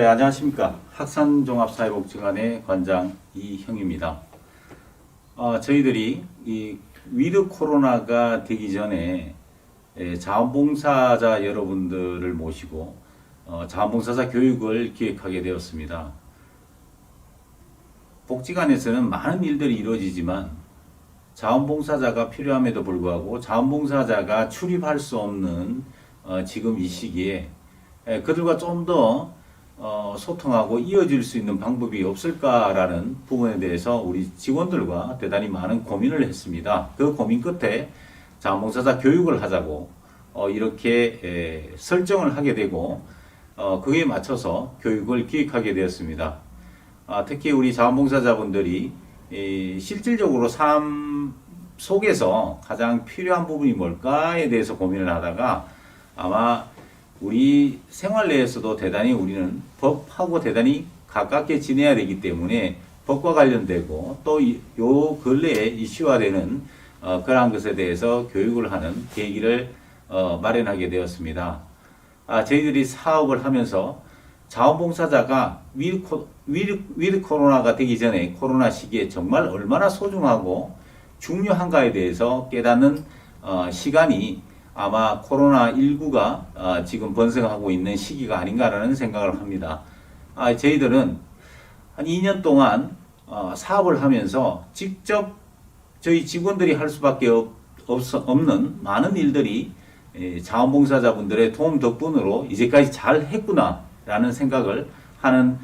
네, 안녕하십니까. 학산종합사회복지관의 관장 이형입니다. 저희들이 이 위드 코로나가 되기 전에 자원봉사자 여러분들을 모시고 자원봉사자 교육을 기획하게 되었습니다. 복지관에서는 많은 일들이 이루어지지만 자원봉사자가 필요함에도 불구하고 자원봉사자가 출입할 수 없는 지금 이 시기에 그들과 좀 더 소통하고 이어질 수 있는 방법이 없을까라는 부분에 대해서 우리 직원들과 대단히 많은 고민을 했습니다. 그 고민 끝에 자원봉사자 교육을 하자고 이렇게 설정을 하게 되고 그에 맞춰서 교육을 기획하게 되었습니다. 특히 우리 자원봉사자분들이 실질적으로 삶 속에서 가장 필요한 부분이 뭘까에 대해서 고민을 하다가 아마 우리 생활 내에서도 대단히 우리는 법하고 대단히 가깝게 지내야 되기 때문에 법과 관련되고 또 요 근래에 이슈화되는 그러한 것에 대해서 교육을 하는 계기를 마련하게 되었습니다. 저희들이 사업을 하면서 자원봉사자가 위드 코로나가 되기 전에 코로나 시기에 정말 얼마나 소중하고 중요한가에 대해서 깨닫는 시간이 아마 코로나19가 지금 번성하고 있는 시기가 아닌가라는 생각을 합니다. 저희들은 한 2년 동안 사업을 하면서 직접 저희 직원들이 할 수밖에 없는 많은 일들이 자원봉사자분들의 도움 덕분으로 이제까지 잘 했구나라는 생각을 하는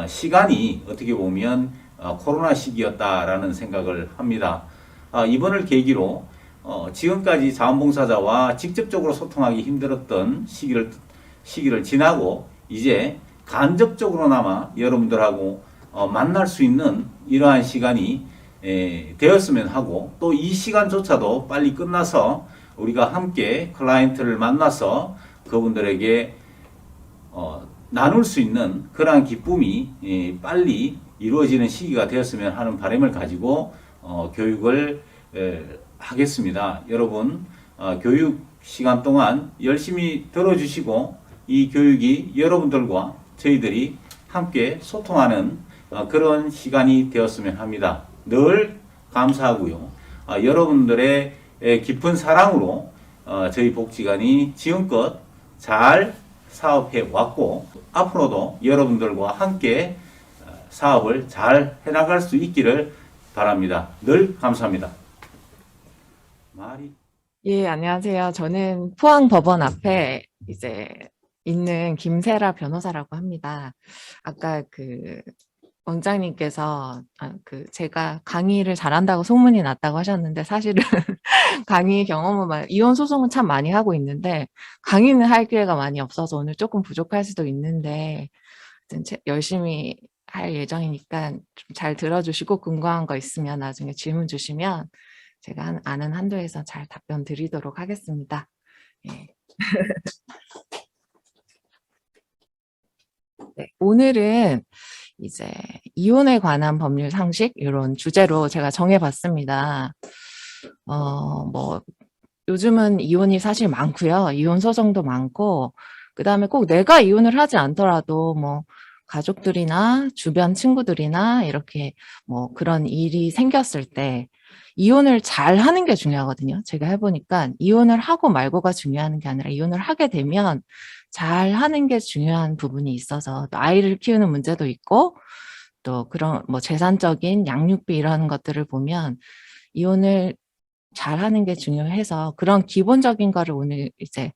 시간이 어떻게 보면 코로나 시기였다라는 생각을 합니다. 이번을 계기로 지금까지 자원봉사자와 직접적으로 소통하기 힘들었던 시기를 지나고 이제 간접적으로나마 여러분들하고 만날 수 있는 이러한 시간이 되었으면 하고 또 이 시간조차도 빨리 끝나서 우리가 함께 클라이언트를 만나서 그분들에게 나눌 수 있는 그러한 기쁨이 빨리 이루어지는 시기가 되었으면 하는 바람을 가지고 교육을 하겠습니다. 여러분 교육 시간 동안 열심히 들어주시고 이 교육이 여러분들과 저희들이 함께 소통하는 그런 시간이 되었으면 합니다. 늘 감사하고요. 여러분들의 깊은 사랑으로 저희 복지관이 지금껏 잘 사업해 왔고 앞으로도 여러분들과 함께 사업을 잘 해나갈 수 있기를 바랍니다. 늘 감사합니다. 예, 안녕하세요. 저는 포항법원 앞에 이제 있는 김세라 변호사라고 합니다. 아까 원장님께서 제가 강의를 잘한다고 소문이 났다고 하셨는데 사실은 강의 경험은 이혼 소송은 참 많이 하고 있는데 강의는 할 기회가 많이 없어서 오늘 조금 부족할 수도 있는데 열심히 할 예정이니까 좀 잘 들어주시고 궁금한 거 있으면 나중에 질문 주시면 제가 아는 한도에서 잘 답변 드리도록 하겠습니다. 예. 네, 오늘은 이제 이혼에 관한 법률 상식 이런 주제로 제가 정해봤습니다. 요즘은 이혼이 사실 많고요. 이혼 소송도 많고 그다음에 꼭 내가 이혼을 하지 않더라도 가족들이나 주변 친구들이나 이렇게 그런 일이 생겼을 때 이혼을 잘 하는 게 중요하거든요. 제가 해보니까 이혼을 하고 말고가 중요한 게 아니라 이혼을 하게 되면 잘 하는 게 중요한 부분이 있어서 또 아이를 키우는 문제도 있고 또 그런 재산적인 양육비 이런 것들을 보면 이혼을 잘 하는 게 중요해서 그런 기본적인 거를 오늘 이제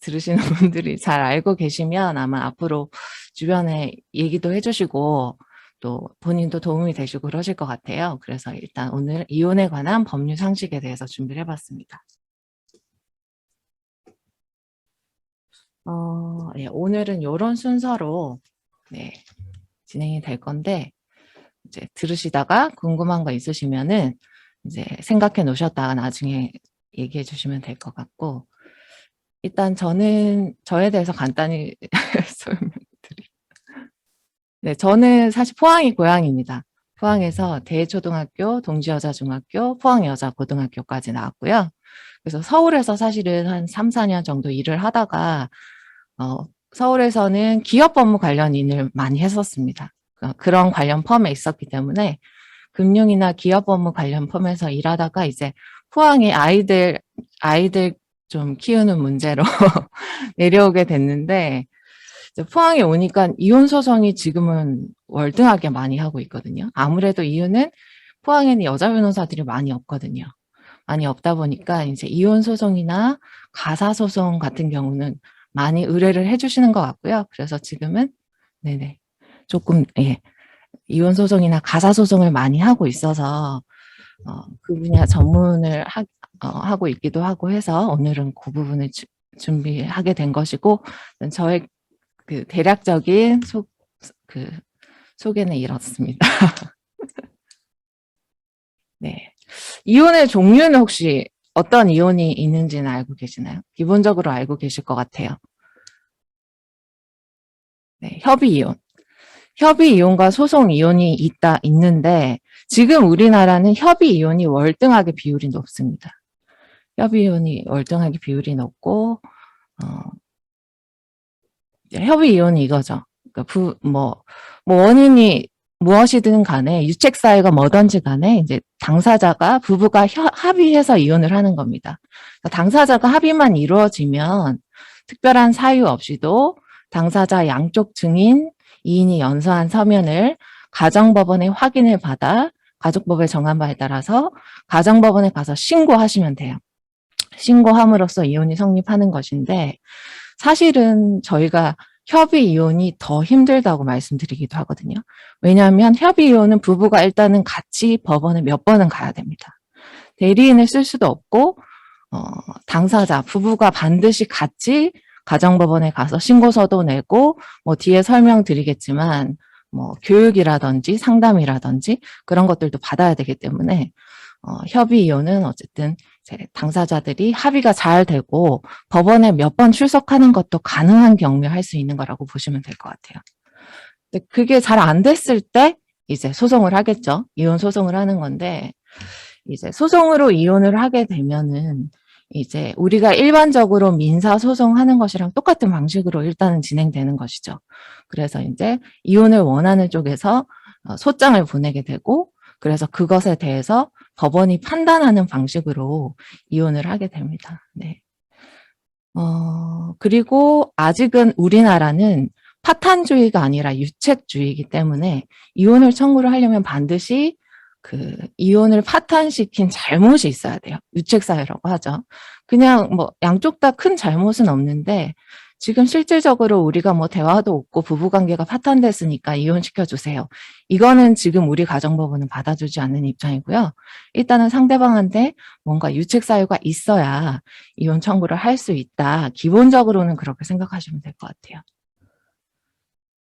들으시는 분들이 잘 알고 계시면 아마 앞으로 주변에 얘기도 해주시고 또 본인도 도움이 되시고 그러실 것 같아요. 그래서 일단 오늘 이혼에 관한 법률 상식에 대해서 준비를 해봤습니다. 예, 오늘은 이런 순서로 진행이 될 건데 이제 들으시다가 궁금한 거 있으시면은 이제 생각해 놓으셨다가 나중에 얘기해 주시면 될 것 같고 일단 저에 대해서 간단히 설명드릴게요. 네, 저는 사실 포항이 고향입니다. 포항에서 대초등학교, 동지여자중학교, 포항여자고등학교까지 나왔고요. 그래서 서울에서 사실은 한 3, 4년 정도 일을 하다가 서울에서는 기업 법무 관련 일을 많이 했었습니다. 그런 관련 펌에 있었기 때문에 금융이나 기업 법무 관련 펌에서 일하다가 이제 포항에 아이들 좀 키우는 문제로 내려오게 됐는데, 이제 포항에 오니까 이혼 소송이 지금은 월등하게 많이 하고 있거든요. 아무래도 이유는 포항에는 여자 변호사들이 많이 없거든요. 많이 없다 보니까 이제 이혼 소송이나 가사 소송 같은 경우는 많이 의뢰를 해주시는 것 같고요. 그래서 지금은 네네 조금 이혼 소송이나 가사 소송을 많이 하고 있어서 그 분야 전문을 하고 있기도 하고 해서 오늘은 그 부분을 준비하게 된 것이고, 저의 그 대략적인 소개는 이렇습니다. 네. 이혼의 종류는 혹시 어떤 이혼이 있는지는 알고 계시나요? 기본적으로 알고 계실 것 같아요. 네, 협의 이혼. 협의 이혼과 소송 이혼이 있는데, 지금 우리나라는 협의 이혼이 월등하게 비율이 높습니다. 협의 이혼이 월등하게 비율이 높고, 협의 이혼이 이거죠. 그러니까 원인이 무엇이든 간에, 유책 사유가 뭐든지 간에, 이제 부부가 합의해서 이혼을 하는 겁니다. 그러니까 당사자가 합의만 이루어지면 특별한 사유 없이도 당사자 양쪽 증인, 이인이 연서한 서면을 가정법원에 확인을 받아 가족법에 정한 바에 따라서 가정법원에 가서 신고하시면 돼요. 신고함으로써 이혼이 성립하는 것인데, 사실은 저희가 협의 이혼이 더 힘들다고 말씀드리기도 하거든요. 왜냐하면 협의 이혼은 부부가 일단은 같이 법원에 몇 번은 가야 됩니다. 대리인을 쓸 수도 없고, 당사자, 부부가 반드시 같이 가정법원에 가서 신고서도 내고, 뒤에 설명드리겠지만, 교육이라든지 상담이라든지 그런 것들도 받아야 되기 때문에, 협의 이혼은 어쨌든 당사자들이 합의가 잘 되고 법원에 몇 번 출석하는 것도 가능한 경우에 할 수 있는 거라고 보시면 될 것 같아요. 근데 그게 잘 안 됐을 때 이제 소송을 하겠죠. 이혼 소송을 하는 건데, 이제 소송으로 이혼을 하게 되면은 이제 우리가 일반적으로 민사 소송하는 것이랑 똑같은 방식으로 일단은 진행되는 것이죠. 그래서 이제 이혼을 원하는 쪽에서 소장을 보내게 되고, 그래서 그것에 대해서 법원이 판단하는 방식으로 이혼을 하게 됩니다. 네. 그리고 아직은 우리나라는 파탄주의가 아니라 유책주의이기 때문에 이혼을 청구를 하려면 반드시 그 이혼을 파탄시킨 잘못이 있어야 돼요. 유책사유라고 하죠. 그냥 양쪽 다 큰 잘못은 없는데, 지금 실질적으로 우리가 대화도 없고 부부관계가 파탄됐으니까 이혼시켜주세요. 이거는 지금 우리 가정법원은 받아주지 않는 입장이고요. 일단은 상대방한테 뭔가 유책사유가 있어야 이혼 청구를 할 수 있다. 기본적으로는 그렇게 생각하시면 될 것 같아요.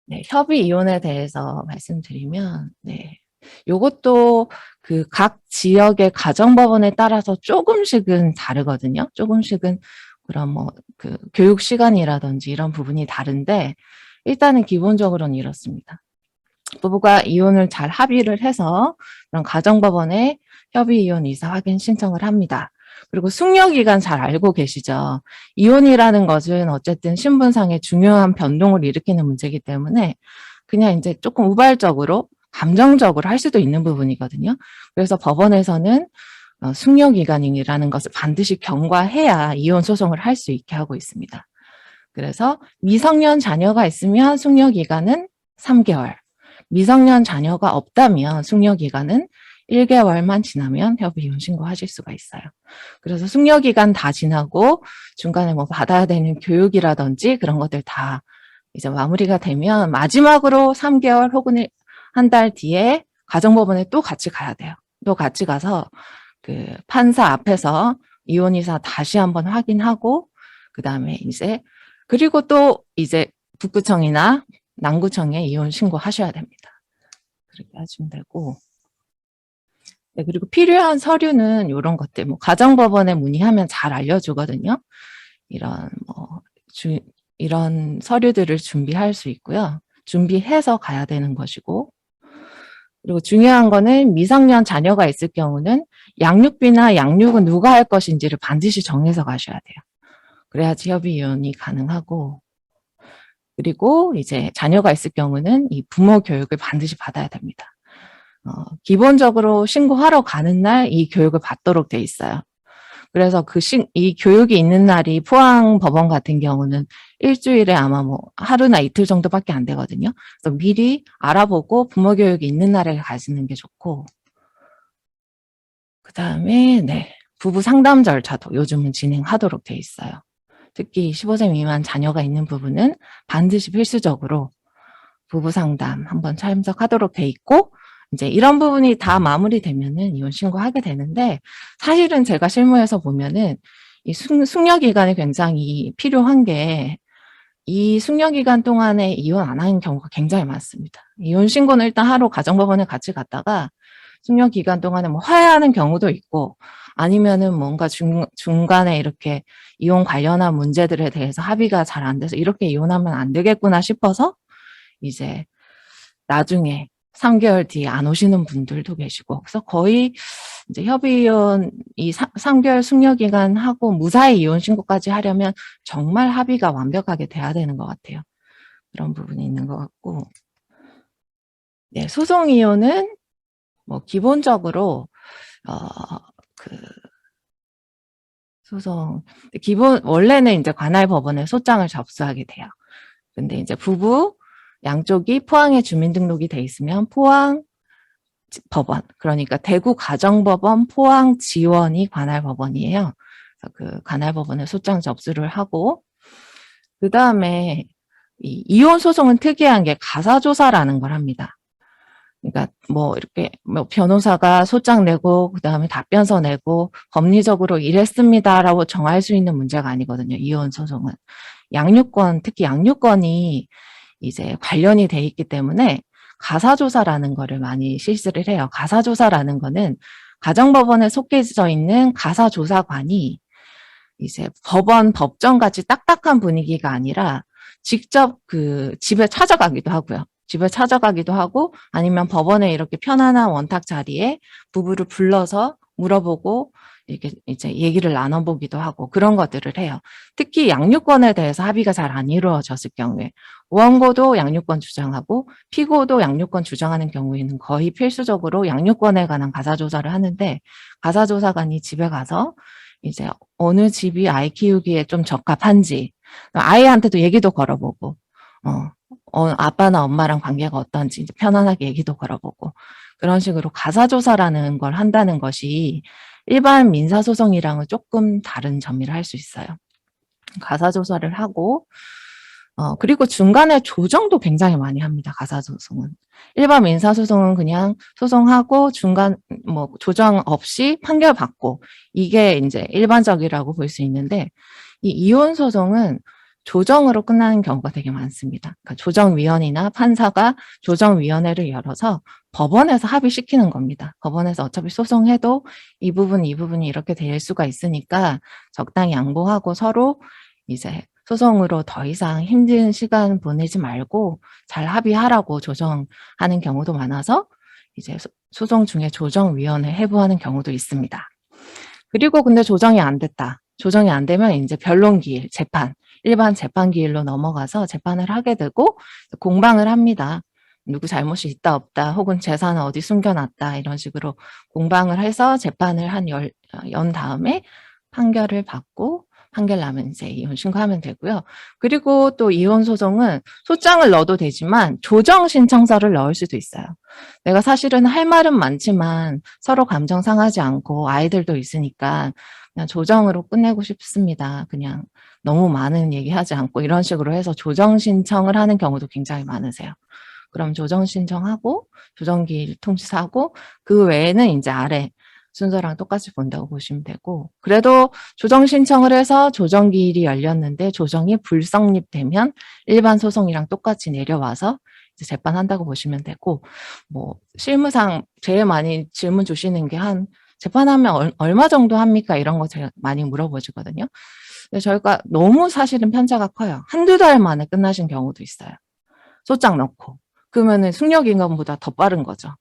네, 협의 이혼에 대해서 말씀드리면, 네. 요것도 그 각 지역의 가정법원에 따라서 조금씩은 다르거든요. 조금씩은 그런 그 교육 시간이라든지 이런 부분이 다른데, 일단은 기본적으로는 이렇습니다. 부부가 이혼을 잘 합의를 해서 그런 가정법원에 협의 이혼 이사 확인 신청을 합니다. 그리고 숙려기간 잘 알고 계시죠? 이혼이라는 것은 어쨌든 신분상의 중요한 변동을 일으키는 문제이기 때문에 그냥 이제 조금 우발적으로 감정적으로 할 수도 있는 부분이거든요. 그래서 법원에서는 숙려기간이라는 것을 반드시 경과해야 이혼 소송을 할 수 있게 하고 있습니다. 그래서 미성년 자녀가 있으면 숙려기간은 3개월, 미성년 자녀가 없다면 숙려기간은 1개월만 지나면 협의 이혼 신고하실 수가 있어요. 그래서 숙려기간 다 지나고 중간에 받아야 되는 교육이라든지 그런 것들 다 이제 마무리가 되면 마지막으로 3개월 혹은 한 달 뒤에 가정법원에 또 같이 가야 돼요. 또 같이 가서 그 판사 앞에서 이혼 이사 다시 한번 확인하고, 그다음에 그리고 또 이제 북구청이나 남구청에 이혼 신고하셔야 됩니다. 그렇게 하시면 되고. 네, 그리고 필요한 서류는 이런 것들, 가정법원에 문의하면 잘 알려주거든요. 이런 서류들을 준비할 수 있고요. 준비해서 가야 되는 것이고, 그리고 중요한 거는 미성년 자녀가 있을 경우는 양육비나 양육은 누가 할 것인지를 반드시 정해서 가셔야 돼요. 그래야지 협의 이혼이 가능하고, 그리고 이제 자녀가 있을 경우는 이 부모 교육을 반드시 받아야 됩니다. 기본적으로 신고하러 가는 날 이 교육을 받도록 돼 있어요. 그래서 이 교육이 있는 날이 포항 법원 같은 경우는 일주일에 아마 뭐 하루나 이틀 정도밖에 안 되거든요. 그래서 미리 알아보고 부모 교육이 있는 날에 가시는 게 좋고, 그 다음에, 네. 부부 상담 절차도 요즘은 진행하도록 돼 있어요. 특히 15세 미만 자녀가 있는 부부는 반드시 필수적으로 부부 상담 한번 참석하도록 돼 있고, 이제 이런 부분이 다 마무리되면은 이혼 신고하게 되는데, 사실은 제가 실무에서 보면은 이 숙려 기간이 굉장히 필요한 게, 이 숙려 기간 동안에 이혼 안 하는 경우가 굉장히 많습니다. 이혼 신고는 일단 하러 가정법원에 같이 갔다가 숙려 기간 동안에 뭐 화해하는 경우도 있고, 아니면은 뭔가 중간에 이렇게 이혼 관련한 문제들에 대해서 합의가 잘 안 돼서 이렇게 이혼하면 안 되겠구나 싶어서 이제 나중에 3개월 뒤에 안 오시는 분들도 계시고, 그래서 거의 이제 협의이혼 이 3개월 숙려 기간 하고 무사히 이혼 신고까지 하려면 정말 합의가 완벽하게 돼야 되는 것 같아요. 그런 부분이 있는 것 같고, 네, 소송 이혼은 뭐 기본적으로 그 소송 원래는 이제 관할 법원에 소장을 접수하게 돼요. 근데 이제 부부 양쪽이 포항에 주민등록이 돼 있으면 포항 법원, 그러니까 대구 가정법원 포항 지원이 관할 법원이에요. 그래서 그 관할 법원에 소장 접수를 하고, 그 다음에 이혼 소송은 특이한 게 가사조사라는 걸 합니다. 그러니까 뭐 이렇게 뭐 변호사가 소장 내고 그다음에 답변서 내고 법리적으로 이랬습니다라고 정할 수 있는 문제가 아니거든요. 이혼 소송은 특히 양육권이 이제 관련이 돼 있기 때문에 가사조사라는 거를 많이 실시를 해요. 가사조사라는 거는 가정법원에 속해져 있는 가사조사관이 이제 법정 같이 딱딱한 분위기가 아니라 직접 그 집에 찾아가기도 하고요. 집에 찾아가기도 하고 아니면 법원에 이렇게 편안한 원탁 자리에 부부를 불러서 물어보고 이렇게 이제 얘기를 나눠보기도 하고 그런 것들을 해요. 특히 양육권에 대해서 합의가 잘 안 이루어졌을 경우에 원고도 양육권 주장하고 피고도 양육권 주장하는 경우에는 거의 필수적으로 양육권에 관한 가사조사를 하는데, 가사조사관이 집에 가서 이제 어느 집이 아이 키우기에 좀 적합한지 아이한테도 얘기도 걸어보고 아빠나 엄마랑 관계가 어떤지 편안하게 얘기도 걸어보고 그런 식으로 가사조사라는 걸 한다는 것이 일반 민사소송이랑은 조금 다른 점이라 할 수 있어요. 가사조사를 하고 그리고 중간에 조정도 굉장히 많이 합니다. 가사소송은. 일반 민사소송은 그냥 소송하고 중간 뭐 조정 없이 판결 받고 이게 이제 일반적이라고 볼 수 있는데, 이 이혼 소송은 조정으로 끝나는 경우가 되게 많습니다. 그러니까 조정위원이나 판사가 조정위원회를 열어서 법원에서 합의시키는 겁니다. 법원에서 어차피 소송해도 이 부분이 이렇게 될 수가 있으니까 적당히 양보하고 서로 이제 소송으로 더 이상 힘든 시간 보내지 말고 잘 합의하라고 조정하는 경우도 많아서 이제 소송 중에 조정위원회 회부하는 경우도 있습니다. 그리고 근데 조정이 안 됐다. 조정이 안 되면 이제 변론기일, 일반 재판기일로 넘어가서 재판을 하게 되고 공방을 합니다. 누구 잘못이 있다 없다 혹은 재산은 어디 숨겨놨다 이런 식으로 공방을 해서 재판을 연 다음에 판결을 받고 판결 나면 이제 이혼 신고하면 되고요. 그리고 또 이혼 소송은 소장을 넣어도 되지만 조정 신청서를 넣을 수도 있어요. 내가 사실은 할 말은 많지만 서로 감정 상하지 않고 아이들도 있으니까 그냥 조정으로 끝내고 싶습니다. 그냥 너무 많은 얘기하지 않고 이런 식으로 해서 조정 신청을 하는 경우도 굉장히 많으세요. 그럼 조정 신청하고 조정기일 통지하고 그 외에는 이제 아래 순서랑 똑같이 본다고 보시면 되고, 그래도 조정 신청을 해서 조정기일이 열렸는데 조정이 불성립되면 일반 소송이랑 똑같이 내려와서 이제 재판한다고 보시면 되고, 뭐 실무상 제일 많이 질문 주시는 게 재판하면 얼마 정도 합니까? 이런 거 제가 많이 물어보시거든요. 근데 저희가 너무 사실은 편차가 커요. 한두 달 만에 끝나신 경우도 있어요. 소장 넣고. 그러면은 숙려기간보다 더 빠른 거죠.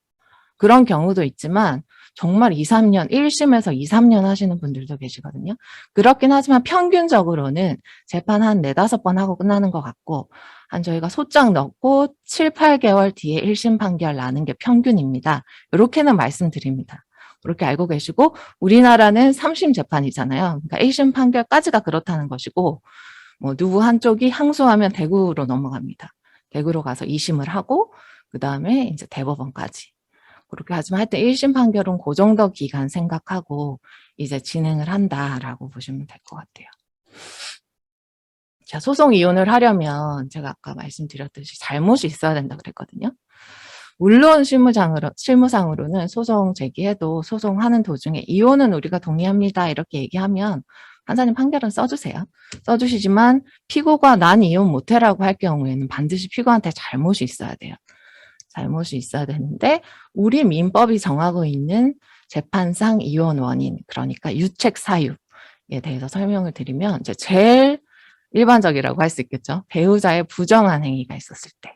그런 경우도 있지만 정말 1심에서 2, 3년 하시는 분들도 계시거든요. 그렇긴 하지만 평균적으로는 재판 한 4, 5번 하고 끝나는 것 같고, 한 저희가 소장 넣고 7, 8개월 뒤에 1심 판결 나는 게 평균입니다. 이렇게는 말씀드립니다. 그렇게 알고 계시고 우리나라는 3심 재판이잖아요. 그러니까 1심 판결까지가 그렇다는 것이고 뭐 누구 한쪽이 항소하면 대구로 넘어갑니다. 대구로 가서 2심을 하고 그다음에 이제 대법원까지. 그렇게 하지만 하여튼 1심 판결은 그 정도 기간 생각하고 이제 진행을 한다라고 보시면 될 것 같아요. 자, 소송 이혼을 하려면 제가 아까 말씀드렸듯이 잘못이 있어야 된다 그랬거든요. 물론 실무상으로는 소송 제기해도 소송하는 도중에 이혼은 우리가 동의합니다 이렇게 얘기하면 판사님 판결은 써주세요. 써주시지만 피고가 난 이혼 못해라고 할 경우에는 반드시 피고한테 잘못이 있어야 돼요. 잘못이 있어야 되는데 우리 민법이 정하고 있는 재판상 이혼 원인 그러니까 유책 사유에 대해서 설명을 드리면 이제 제일 일반적이라고 할 수 있겠죠. 배우자의 부정한 행위가 있었을 때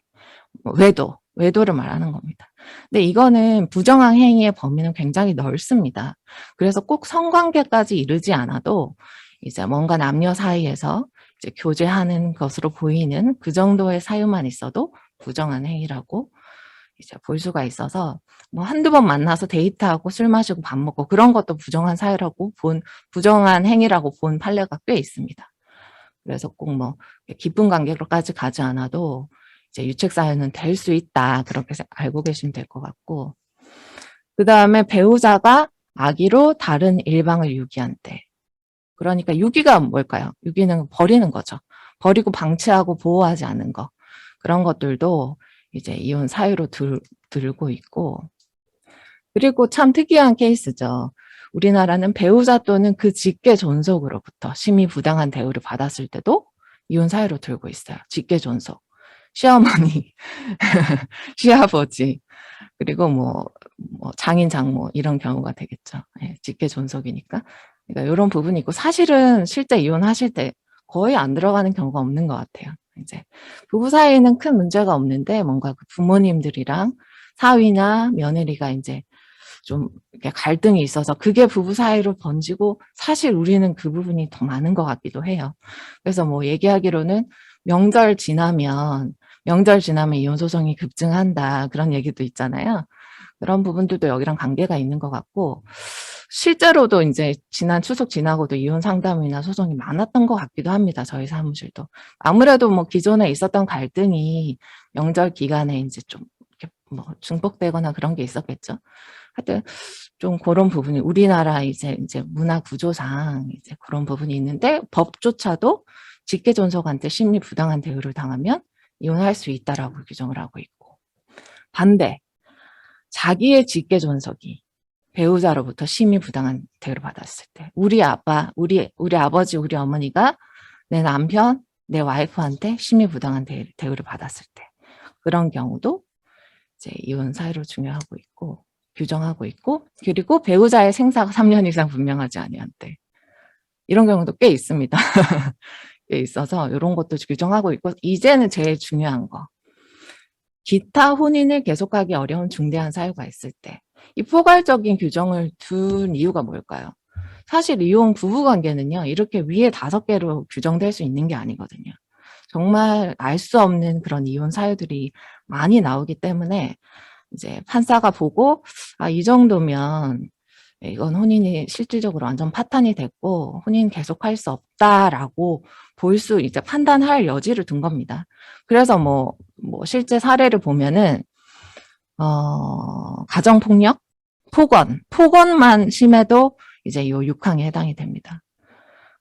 외도를 말하는 겁니다. 근데 이거는 부정한 행위의 범위는 굉장히 넓습니다. 그래서 꼭 성관계까지 이르지 않아도 이제 뭔가 남녀 사이에서 이제 교제하는 것으로 보이는 그 정도의 사유만 있어도 부정한 행위라고 이제 볼 수가 있어서 뭐 한두 번 만나서 데이트하고 술 마시고 밥 먹고 그런 것도 부정한 사유라고 부정한 행위라고 본 판례가 꽤 있습니다. 그래서 꼭 뭐 깊은 관계로까지 가지 않아도 이제 유책 사유는 될 수 있다. 그렇게 알고 계시면 될 것 같고. 그다음에 배우자가 악의로 다른 일방을 유기한 때. 그러니까 유기가 뭘까요? 유기는 버리는 거죠. 버리고 방치하고 보호하지 않는 거. 그런 것들도 이제 이혼 사유로 들고 있고. 그리고 참 특이한 케이스죠. 우리나라는 배우자 또는 그 직계 존속으로부터 심히 부당한 대우를 받았을 때도 이혼 사유로 들고 있어요. 직계 존속. 시어머니, 시아버지, 그리고 뭐 장인, 장모 이런 경우가 되겠죠. 예, 직계 존속이니까. 그러니까 이런 부분이 있고 사실은 실제 이혼하실 때 거의 안 들어가는 경우가 없는 것 같아요. 이제 부부 사이에는 큰 문제가 없는데 뭔가 그 부모님들이랑 사위나 며느리가 이제 좀 이렇게 갈등이 있어서 그게 부부 사이로 번지고 사실 우리는 그 부분이 더 많은 것 같기도 해요. 그래서 뭐 얘기하기로는 명절 지나면 이혼 소송이 급증한다 그런 얘기도 있잖아요. 그런 부분들도 여기랑 관계가 있는 것 같고 실제로도 이제 지난 추석 지나고도 이혼 상담이나 소송이 많았던 것 같기도 합니다. 저희 사무실도 아무래도 뭐 기존에 있었던 갈등이 명절 기간에 이제 좀 이렇게 뭐 중복되거나 그런 게 있었겠죠. 하여튼 좀 그런 부분이 우리나라 이제 문화 구조상 이제 그런 부분이 있는데 법조차도 직계 존속한테 심리 부당한 대우를 당하면 이혼할 수 있다라고 규정을 하고 있고 반대 자기의 직계 존속이 배우자로부터 심히 부당한 대우를 받았을 때 우리 아버지, 우리 어머니가 내 남편, 내 와이프한테 심히 부당한 대우를 받았을 때 그런 경우도 이제 이혼 사유로 중요하고 있고 규정하고 있고 그리고 배우자의 생사가 3년 이상 분명하지 아니한 때 이런 경우도 꽤 있습니다. 꽤 있어서 이런 것도 규정하고 있고 이제는 제일 중요한 거 기타 혼인을 계속하기 어려운 중대한 사유가 있을 때 이 포괄적인 규정을 둔 이유가 뭘까요? 사실 이혼 부부관계는요 이렇게 위에 5개로 규정될 수 있는 게 아니거든요. 정말 알 수 없는 그런 이혼 사유들이 많이 나오기 때문에 이제 판사가 보고 이 정도면 이건 혼인이 실질적으로 완전 파탄이 됐고 혼인 계속할 수 없다라고 볼 수 이제 판단할 여지를 둔 겁니다. 그래서 뭐 실제 사례를 보면은 가정폭력, 폭언만 심해도 이제 요 6항에 해당이 됩니다.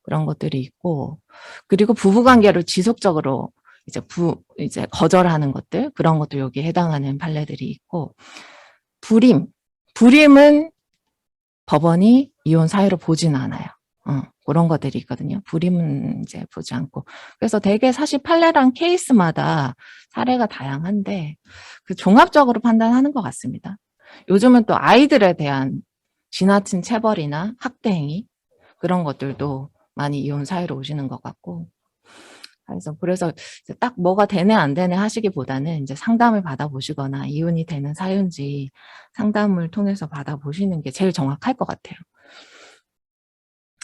그런 것들이 있고 그리고 부부관계를 지속적으로 이제 거절하는 것들 그런 것도 여기에 해당하는 판례들이 있고 불임은 법원이 이혼 사유로 보진 않아요. 그런 것들이 있거든요. 불임은 이제 보지 않고. 그래서 되게 사실 판례랑 케이스마다 사례가 다양한데 그 종합적으로 판단하는 것 같습니다. 요즘은 또 아이들에 대한 지나친 체벌이나 학대 행위 그런 것들도 많이 이혼 사유로 오시는 것 같고. 그래서 딱 뭐가 되네 안 되네 하시기보다는 이제 상담을 받아보시거나 이혼이 되는 사유인지 상담을 통해서 받아보시는 게 제일 정확할 것 같아요.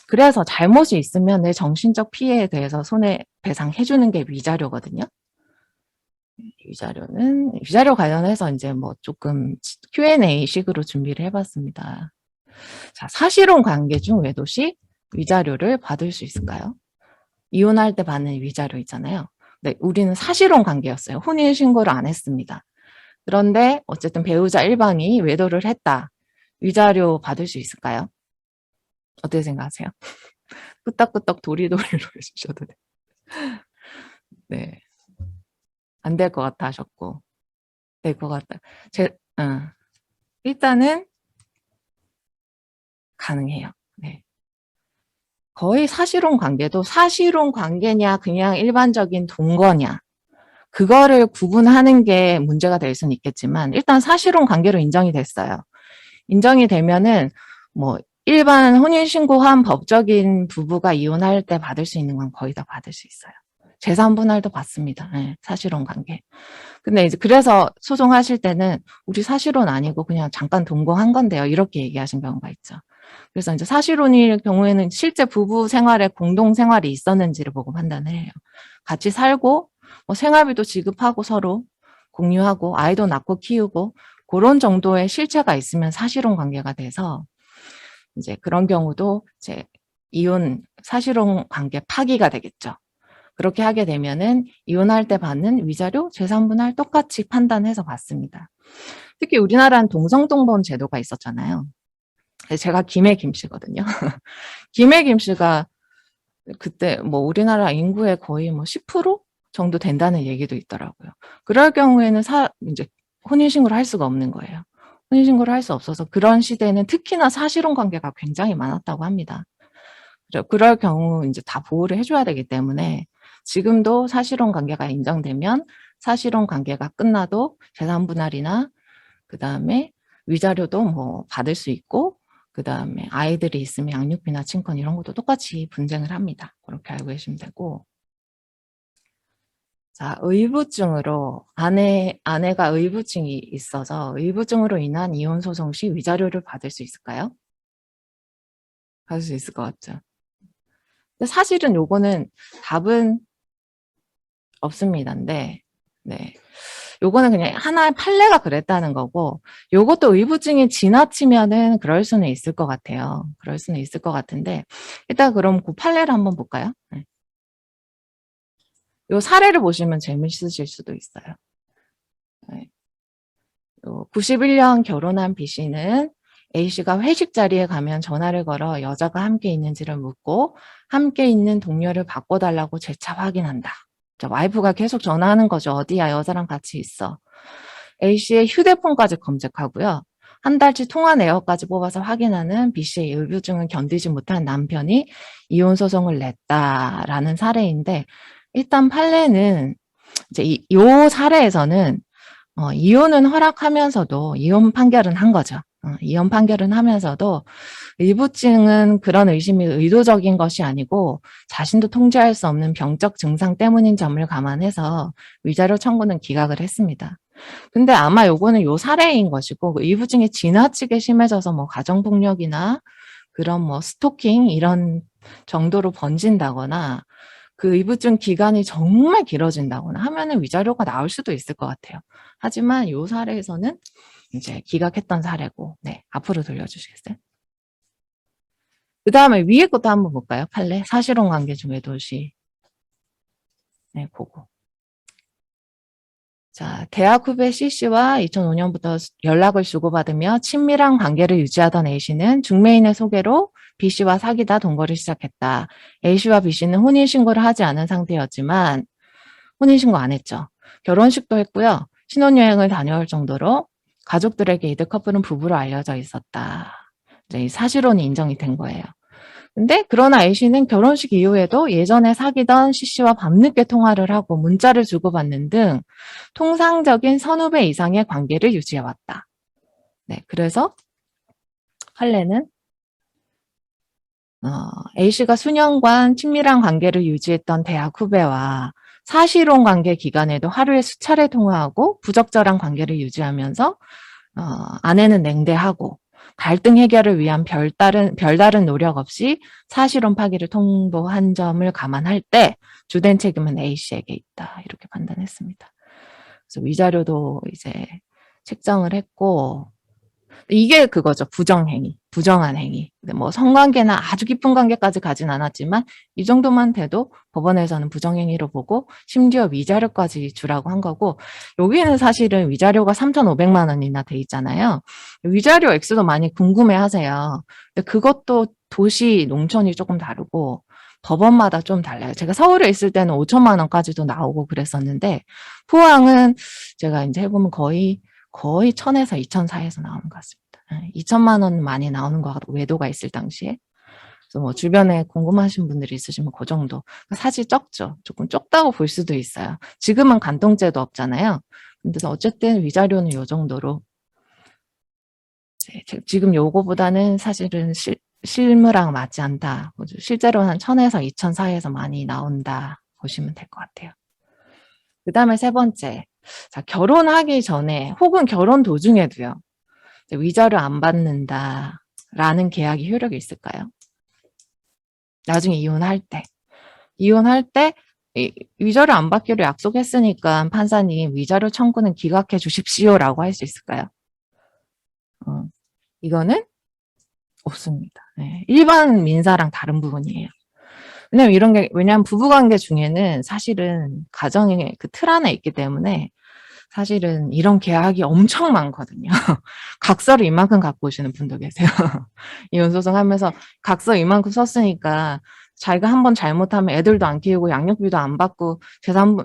그래서 잘못이 있으면 내 정신적 피해에 대해서 손해배상 해주는 게 위자료거든요. 위자료 관련해서 이제 뭐 조금 Q&A 식으로 준비를 해봤습니다. 자, 사실혼 관계 중 외도시 위자료를 받을 수 있을까요? 이혼할 때 받는 위자료 있잖아요. 네, 우리는 사실혼 관계였어요. 혼인 신고를 안 했습니다. 그런데 어쨌든 배우자 일방이 외도를 했다. 위자료 받을 수 있을까요? 어떻게 생각하세요? 끄떡끄떡 도리도리로 해주셔도 돼요. 네. 안 될 것 같아 하셨고. 될 것 같다. 일단은 가능해요. 네. 거의 사실혼 관계도 사실혼 관계냐, 그냥 일반적인 동거냐. 그거를 구분하는 게 문제가 될 수는 있겠지만, 일단 사실혼 관계로 인정이 됐어요. 인정이 되면은, 뭐, 일반 혼인신고한 법적인 부부가 이혼할 때 받을 수 있는 건 거의 다 받을 수 있어요. 재산 분할도 받습니다. 네, 사실혼 관계. 근데 이제 그래서 소송하실 때는 우리 사실혼 아니고 그냥 잠깐 동거한 건데요. 이렇게 얘기하신 경우가 있죠. 그래서 이제 사실혼일 경우에는 실제 부부 생활에 공동 생활이 있었는지를 보고 판단을 해요. 같이 살고 뭐 생활비도 지급하고 서로 공유하고 아이도 낳고 키우고 그런 정도의 실체가 있으면 사실혼 관계가 돼서 이제 그런 경우도 이제 이혼 사실혼 관계 파기가 되겠죠. 그렇게 하게 되면은 이혼할 때 받는 위자료, 재산분할 똑같이 판단해서 받습니다. 특히 우리나라는 동성동본 제도가 있었잖아요. 제가 김해 김씨거든요. 김해 김씨가 그때 뭐 우리나라 인구의 거의 뭐 10% 정도 된다는 얘기도 있더라고요. 그럴 경우에는 이제 혼인신고를 할 수가 없는 거예요. 혼인신고를 할 수 없어서 그런 시대에는 특히나 사실혼 관계가 굉장히 많았다고 합니다. 그럴 경우 이제 다 보호를 해줘야 되기 때문에 지금도 사실혼 관계가 인정되면 사실혼 관계가 끝나도 재산 분할이나 그 다음에 위자료도 뭐 받을 수 있고 그 다음에 아이들이 있으면 양육비나 친권 이런 것도 똑같이 분쟁을 합니다. 그렇게 알고 계시면 되고. 자, 의부증으로 아내가 의부증이 있어서 의부증으로 인한 이혼 소송 시 위자료를 받을 수 있을까요? 받을 수 있을 것 같죠. 근데 사실은 요거는 답은 없습니다인데, 네. 요거는 그냥 하나의 판례가 그랬다는 거고, 요것도 의부증이 지나치면은 그럴 수는 있을 것 같아요. 그럴 수는 있을 것 같은데, 일단 그럼 그 판례를 한번 볼까요? 네. 요 사례를 보시면 재밌으실 수도 있어요. 네. 91년 결혼한 B씨는 A씨가 회식 자리에 가면 전화를 걸어 여자가 함께 있는지를 묻고 함께 있는 동료를 바꿔달라고 재차 확인한다. 와이프가 계속 전화하는 거죠. 어디야? 여자랑 같이 있어. A씨의 휴대폰까지 검색하고요. 한 달치 통화 내역까지 뽑아서 확인하는 B씨의 의부증을 견디지 못한 남편이 이혼 소송을 냈다라는 사례인데 일단 판례는 이제 요 사례에서는 이혼은 허락하면서도 이혼 판결은 한 거죠. 이혼 판결은 하면서도 의부증은 그런 의심이 의도적인 것이 아니고 자신도 통제할 수 없는 병적 증상 때문인 점을 감안해서 위자료 청구는 기각을 했습니다. 근데 아마 요거는 요 사례인 것이고 의부증이 지나치게 심해져서 뭐 가정폭력이나 그런 뭐 스토킹 이런 정도로 번진다거나 그 의부증 기간이 정말 길어진다거나 하면은 위자료가 나올 수도 있을 것 같아요. 하지만 요 사례에서는 이제 기각했던 사례고, 네, 앞으로 돌려주시겠어요? 그 다음에 위에 것도 한번 볼까요? 판례. 사실혼 관계 중에 도시. 네, 그거. 자, 대학 후배 C씨와 2005년부터 연락을 주고받으며 친밀한 관계를 유지하던 A씨는 중매인의 소개로 B씨와 사귀다 동거를 시작했다. A씨와 B씨는 혼인신고를 하지 않은 상태였지만 혼인신고 안 했죠. 결혼식도 했고요. 신혼여행을 다녀올 정도로 가족들에게 이들 커플은 부부로 알려져 있었다. 이제 사실혼이 인정이 된 거예요. 근데 그러나 A씨는 결혼식 이후에도 예전에 사귀던 C씨와 밤늦게 통화를 하고 문자를 주고받는 등 통상적인 선후배 이상의 관계를 유지해왔다. 네, 그래서 판례는 A씨가 수년간 친밀한 관계를 유지했던 대학 후배와 사실혼 관계 기간에도 하루에 수차례 통화하고 부적절한 관계를 유지하면서 아내는 냉대하고 갈등 해결을 위한 별다른 노력 없이 사실혼 파기를 통보한 점을 감안할 때 주된 책임은 A씨에게 있다. 이렇게 판단했습니다. 그래서 위자료도 이제 책정을 했고, 이게 그거죠. 부정행위, 부정한 행위. 근데 뭐 성관계나 아주 깊은 관계까지 가진 않았지만 이 정도만 돼도 법원에서는 부정행위로 보고 심지어 위자료까지 주라고 한 거고, 여기는 사실은 위자료가 3,500만 원이나 돼 있잖아요. 위자료 액수도 많이 궁금해 하세요. 근데 그것도 도시, 농촌이 조금 다르고 법원마다 좀 달라요. 제가 서울에 있을 때는 5천만 원까지도 나오고 그랬었는데, 포항은 제가 이제 해보면 거의 1,000에서 2,000 사이에서 나오는 것 같습니다. 2천만 원 많이 나오는 것 같고, 외도가 있을 당시에. 그래서 뭐 주변에 궁금하신 분들이 있으시면 그 정도. 사실 적죠. 조금 적다고 볼 수도 있어요. 지금은 간통죄도 없잖아요. 근데 어쨌든 위자료는 요 정도로. 지금 요거보다는 사실은 실무랑 맞지 않다. 실제로 한 1,000에서 2,000 사이에서 많이 나온다 보시면 될 것 같아요. 그 다음에 세 번째. 자, 결혼하기 전에 혹은 결혼 도중에도요. 위자료 안 받는다라는 계약이 효력이 있을까요? 나중에 이혼할 때. 이혼할 때 위자료 안 받기로 약속했으니까 판사님 위자료 청구는 기각해 주십시오라고 할 수 있을까요? 이거는 없습니다. 네, 일반 민사랑 다른 부분이에요. 왜냐면 부부관계 중에는 사실은 가정의 그 틀 안에 있기 때문에 사실은 이런 계약이 엄청 많거든요. 각서를 이만큼 갖고 오시는 분도 계세요. 이혼소송 하면서 각서 이만큼 썼으니까 자기가 한번 잘못하면 애들도 안 키우고 양육비도 안 받고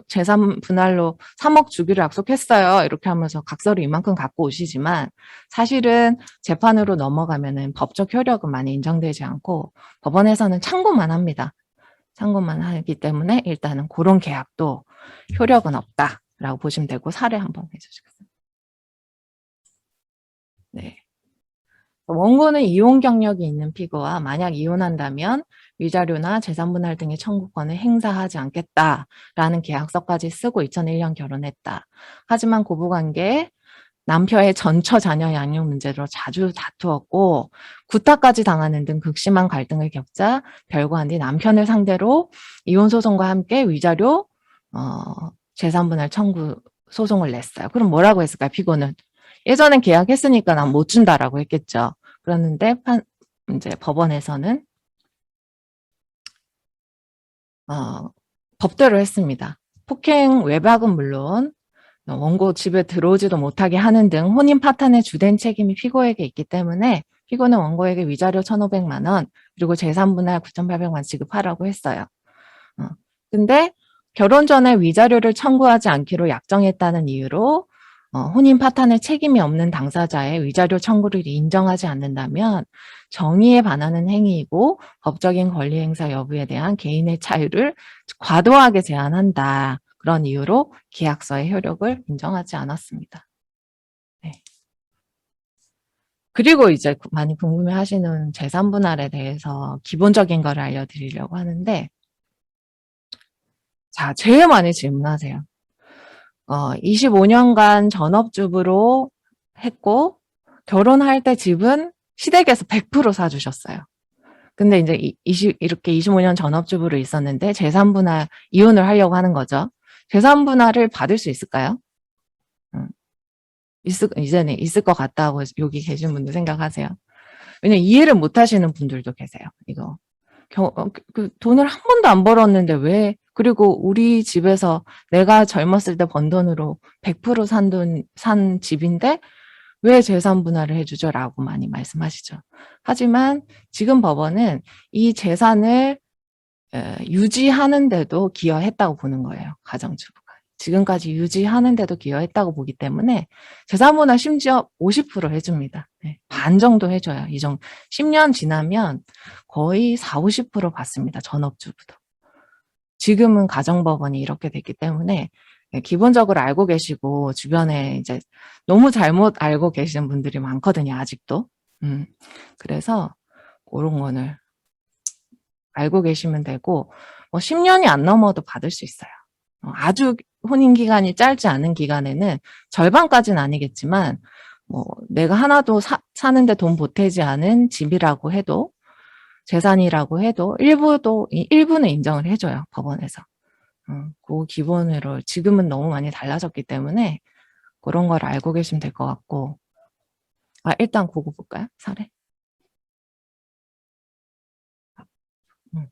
재산 분할로 3억 주기로 약속했어요. 이렇게 하면서 각서를 이만큼 갖고 오시지만 사실은 재판으로 넘어가면은 법적 효력은 많이 인정되지 않고 법원에서는 참고만 합니다. 참고만 하기 때문에 일단은 그런 계약도 효력은 없다라고 보시면 되고, 사례 한번 해주시겠어요? 네. 원고는 이혼 경력이 있는 피고와 만약 이혼한다면 위자료나 재산분할 등의 청구권을 행사하지 않겠다라는 계약서까지 쓰고 2001년 결혼했다. 하지만 고부관계에 남편의 전처 자녀 양육 문제로 자주 다투었고 구타까지 당하는 등 극심한 갈등을 겪자 별거한 뒤 남편을 상대로 이혼 소송과 함께 위자료, 재산분할 청구 소송을 냈어요. 그럼 뭐라고 했을까요? 피고는 예전엔 계약했으니까 난 못 준다라고 했겠죠. 그랬는데 이제 법원에서는 법대로 했습니다. 폭행, 외박은 물론 원고 집에 들어오지도 못하게 하는 등 혼인 파탄의 주된 책임이 피고에게 있기 때문에 피고는 원고에게 위자료 1,500만 원 그리고 재산분할 9,800만 원 지급하라고 했어요. 근데 결혼 전에 위자료를 청구하지 않기로 약정했다는 이유로 혼인 파탄의 책임이 없는 당사자의 위자료 청구를 인정하지 않는다면 정의에 반하는 행위이고 법적인 권리 행사 여부에 대한 개인의 자유를 과도하게 제한한다. 그런 이유로 계약서의 효력을 인정하지 않았습니다. 네. 그리고 이제 많이 궁금해하시는 재산분할에 대해서 기본적인 거를 알려드리려고 하는데, 자, 제일 많이 질문하세요. 25년간 전업주부로 했고 결혼할 때 집은 시댁에서 100% 사주셨어요. 근데 이제 이렇게 25년 전업주부로 있었는데 재산분할 이혼을 하려고 하는 거죠. 재산분할을 받을 수 있을까요? 이제는 있을 것 같다고 여기 계신 분들 생각하세요. 왜냐면 이해를 못 하시는 분들도 계세요. 이거 그 돈을 한 번도 안 벌었는데 왜, 그리고 우리 집에서 내가 젊었을 때 번 돈으로 100% 산 집인데 왜 재산 분할을 해주죠? 라고 많이 말씀하시죠. 하지만 지금 법원은 이 재산을 유지하는데도 기여했다고 보는 거예요. 가정주부가. 지금까지 유지하는데도 기여했다고 보기 때문에 재산분할 심지어 50% 해줍니다. 네, 반 정도 해줘요. 10년 지나면 거의 40~50% 받습니다. 전업주부도. 지금은 가정법원이 이렇게 됐기 때문에 기본적으로 알고 계시고 주변에 이제 너무 잘못 알고 계시는 분들이 많거든요. 아직도. 그래서 그런 거를 알고 계시면 되고, 10년이 안 넘어도 받을 수 있어요. 아주 혼인 기간이 짧지 않은 기간에는 절반까지는 아니겠지만, 내가 하나도 사는데 돈 보태지 않은 집이라고 해도, 재산이라고 해도 일부는 인정을 해줘요. 법원에서. 그 기본으로 지금은 너무 많이 달라졌기 때문에 그런 걸 알고 계시면 될 것 같고. 일단 그거 볼까요? 사례. 음.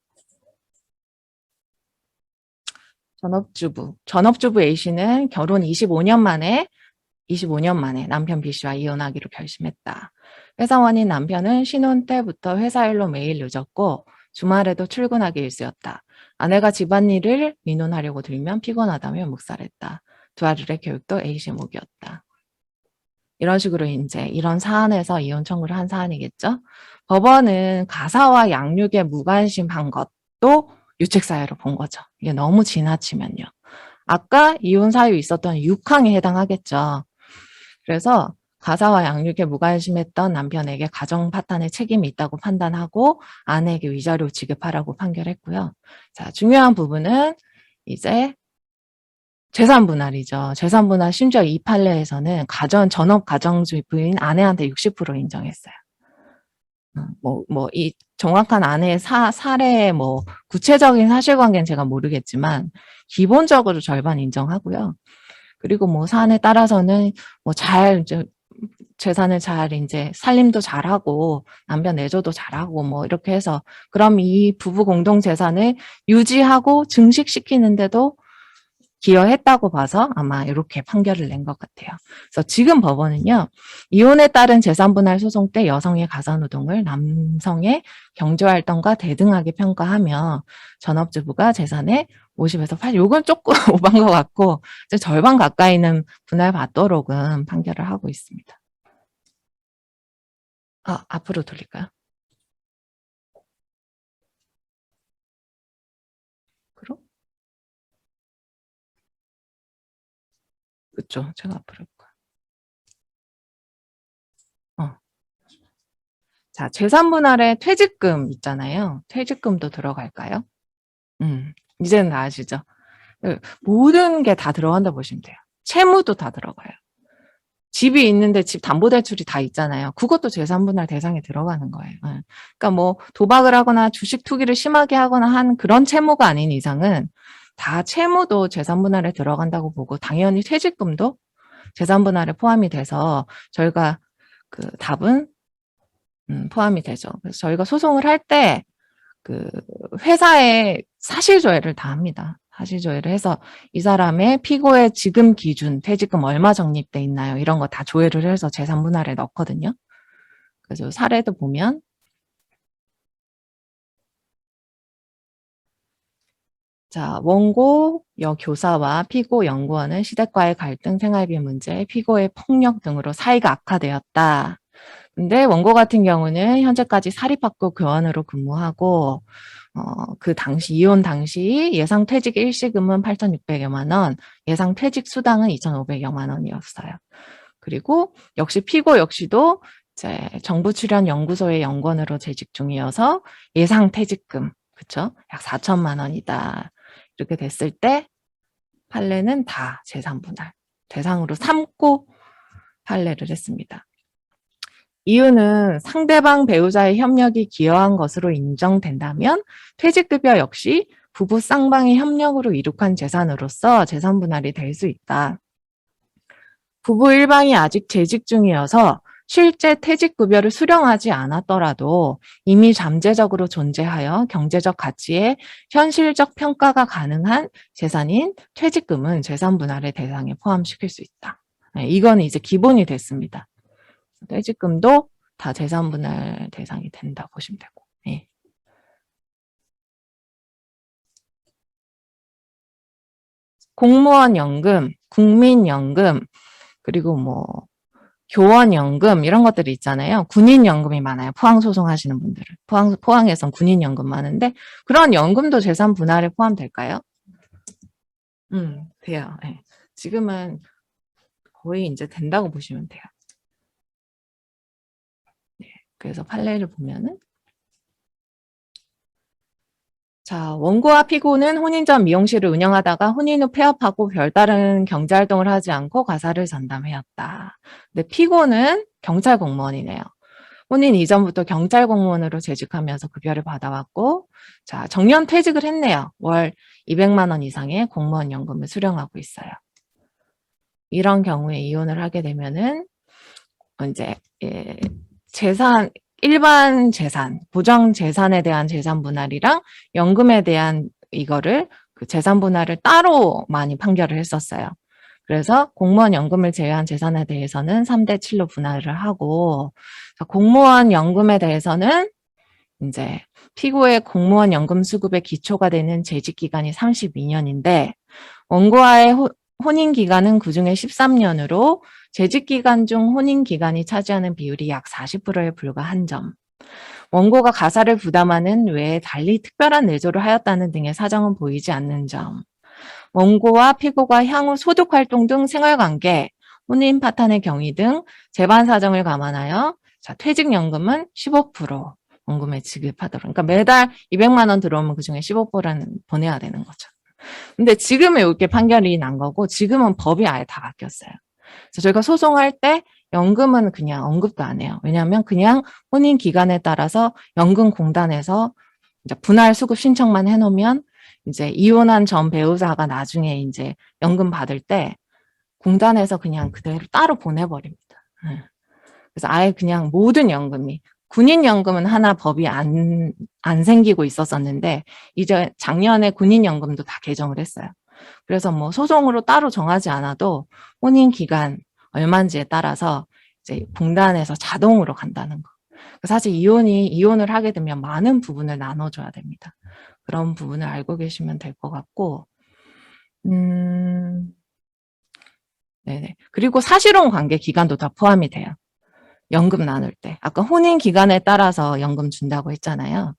전업주부 A씨는 결혼 25년 만에 남편 B씨와 이혼하기로 결심했다. 회사원인 남편은 신혼 때부터 회사 일로 매일 늦었고 주말에도 출근하기 일쑤였다. 아내가 집안일을 의논하려고 들면 피곤하다며 묵살했다. 두 아들의 교육도 A씨 몫이었다. 이런 식으로 이제 이런 사안에서 이혼 청구를 한 사안이겠죠. 법원은 가사와 양육에 무관심한 것도 유책사유로 본 거죠. 이게 너무 지나치면요. 아까 이혼 사유 있었던 6항에 해당하겠죠. 그래서 가사와 양육에 무관심했던 남편에게 가정 파탄의 책임이 있다고 판단하고 아내에게 위자료 지급하라고 판결했고요. 자, 중요한 부분은 이제 재산 분할이죠. 재산 분할 심지어 이 판례에서는 전업 가정주부인 아내한테 60% 인정했어요. 이 정확한 아내의 사례의 구체적인 사실관계는 제가 모르겠지만 기본적으로 절반 인정하고요. 그리고 사안에 따라서는 이제 재산을 잘 이제 살림도 잘하고 남편 내조도 잘하고 이렇게 해서 그럼 이 부부 공동 재산을 유지하고 증식시키는데도 기여했다고 봐서 아마 이렇게 판결을 낸 것 같아요. 그래서 지금 법원은요, 이혼에 따른 재산분할 소송 때 여성의 가사노동을 남성의 경제활동과 대등하게 평가하며 전업주부가 재산의 50에서 80, 요건 조금 오반 것 같고 절반 가까이는 분할받도록은 판결을 하고 있습니다. 앞으로 돌릴까요? 그럼? 그쵸. 제가 앞으로 할까요? 자, 재산분할에 퇴직금 있잖아요. 퇴직금도 들어갈까요? 이제는 다 아시죠? 모든 게 다 들어간다 보시면 돼요. 채무도 다 들어가요. 집이 있는데 집 담보대출이 다 있잖아요. 그것도 재산분할 대상에 들어가는 거예요. 그러니까 도박을 하거나 주식 투기를 심하게 하거나 한 그런 채무가 아닌 이상은 다 채무도 재산분할에 들어간다고 보고 당연히 퇴직금도 재산분할에 포함이 돼서 저희가 그 답은 포함이 되죠. 그래서 저희가 소송을 할 때 그 회사에 사실조회를 다 합니다. 사실조회를 해서 이 사람의 피고의 지금 기준 퇴직금 얼마 적립돼 있나요? 이런 거 다 조회를 해서 재산분할에 넣거든요. 그래서 사례도 보면 자, 원고 여교사와 피고 연구원은 시댁과의 갈등, 생활비 문제, 피고의 폭력 등으로 사이가 악화되었다. 근데 원고 같은 경우는 현재까지 사립학교 교원으로 근무하고 그 당시 이혼 당시 예상 퇴직 일시금은 8,600여만 원, 예상 퇴직 수당은 2,500여만 원이었어요. 그리고 역시 피고 역시도 이제 정부 출연 연구소의 연구원으로 재직 중이어서 예상 퇴직금, 그쵸? 약 4천만 원이다. 이렇게 됐을 때 판례는 다 재산분할 대상으로 삼고 판례를 했습니다. 이유는 상대방 배우자의 협력이 기여한 것으로 인정된다면 퇴직급여 역시 부부 쌍방의 협력으로 이룩한 재산으로서 재산분할이 될 수 있다. 부부 일방이 아직 재직 중이어서 실제 퇴직급여를 수령하지 않았더라도 이미 잠재적으로 존재하여 경제적 가치의 현실적 평가가 가능한 재산인 퇴직금은 재산분할의 대상에 포함시킬 수 있다. 이건 이제 기본이 됐습니다. 퇴직금도 다 재산분할 대상이 된다 보시면 되고. 예. 공무원 연금, 국민연금, 그리고 교원연금 이런 것들이 있잖아요. 군인연금이 많아요. 포항소송 하시는 분들은. 포항에선 군인연금 많은데 그런 연금도 재산분할에 포함될까요? 돼요. 예. 지금은 거의 이제 된다고 보시면 돼요. 그래서 판례를 보면은 자, 원고와 피고는 혼인 전 미용실을 운영하다가 혼인 후 폐업하고 별다른 경제활동을 하지 않고 가사를 전담해왔다. 근데 피고는 경찰 공무원이네요. 혼인 이전부터 경찰 공무원으로 재직하면서 급여를 받아왔고, 자, 정년 퇴직을 했네요. 월 200만 원 이상의 공무원 연금을 수령하고 있어요. 이런 경우에 이혼을 하게 되면은 이제 재산, 일반 재산, 보정 재산에 대한 재산 분할이랑 연금에 대한 이거를 그 재산 분할을 따로 많이 판결을 했었어요. 그래서 공무원 연금을 제외한 재산에 대해서는 3대 7로 분할을 하고, 공무원 연금에 대해서는 이제 피고의 공무원 연금 수급의 기초가 되는 재직 기간이 32년인데, 원고와의 혼인 기간은 그중에 13년으로 재직 기간 중 혼인 기간이 차지하는 비율이 약 40%에 불과한 점. 원고가 가사를 부담하는 외에 달리 특별한 내조를 하였다는 등의 사정은 보이지 않는 점. 원고와 피고가 향후 소득 활동 등 생활관계, 혼인 파탄의 경위 등 재반 사정을 감안하여 자, 퇴직연금은 15% 원금에 지급하도록. 그러니까 매달 200만 원 들어오면 그중에 15%는 보내야 되는 거죠. 근데 지금은 이렇게 판결이 난 거고 지금은 법이 아예 다 바뀌었어요. 그래서 저희가 소송할 때 연금은 그냥 언급도 안 해요. 왜냐하면 그냥 혼인 기간에 따라서 연금공단에서 이제 분할 수급 신청만 해놓으면 이제 이혼한 전 배우자가 나중에 이제 연금 받을 때 공단에서 그냥 그대로 따로 보내버립니다. 그래서 아예 그냥 모든 연금이 군인연금은 하나 법이 안 생기고 있었었는데 이제 작년에 군인연금도 다 개정을 했어요. 그래서 뭐 소송으로 따로 정하지 않아도 혼인 기간 얼마인지에 따라서 이제 공단에서 자동으로 간다는 거. 사실 이혼을 하게 되면 많은 부분을 나눠줘야 됩니다. 그런 부분을 알고 계시면 될 것 같고, 네네. 그리고 사실혼 관계 기간도 다 포함이 돼요. 연금 나눌 때. 아까 혼인 기간에 따라서 연금 준다고 했잖아요.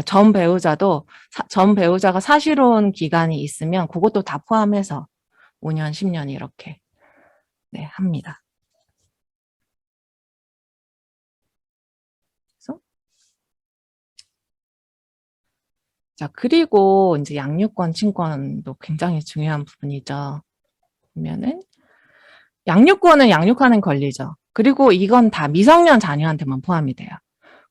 전 배우자가 사실혼 기간이 있으면 그것도 다 포함해서 5년, 10년 이렇게 네, 합니다. 자, 그리고 이제 양육권, 친권도 굉장히 중요한 부분이죠. 보면은 양육권은 양육하는 권리죠. 그리고 이건 다 미성년 자녀한테만 포함이 돼요.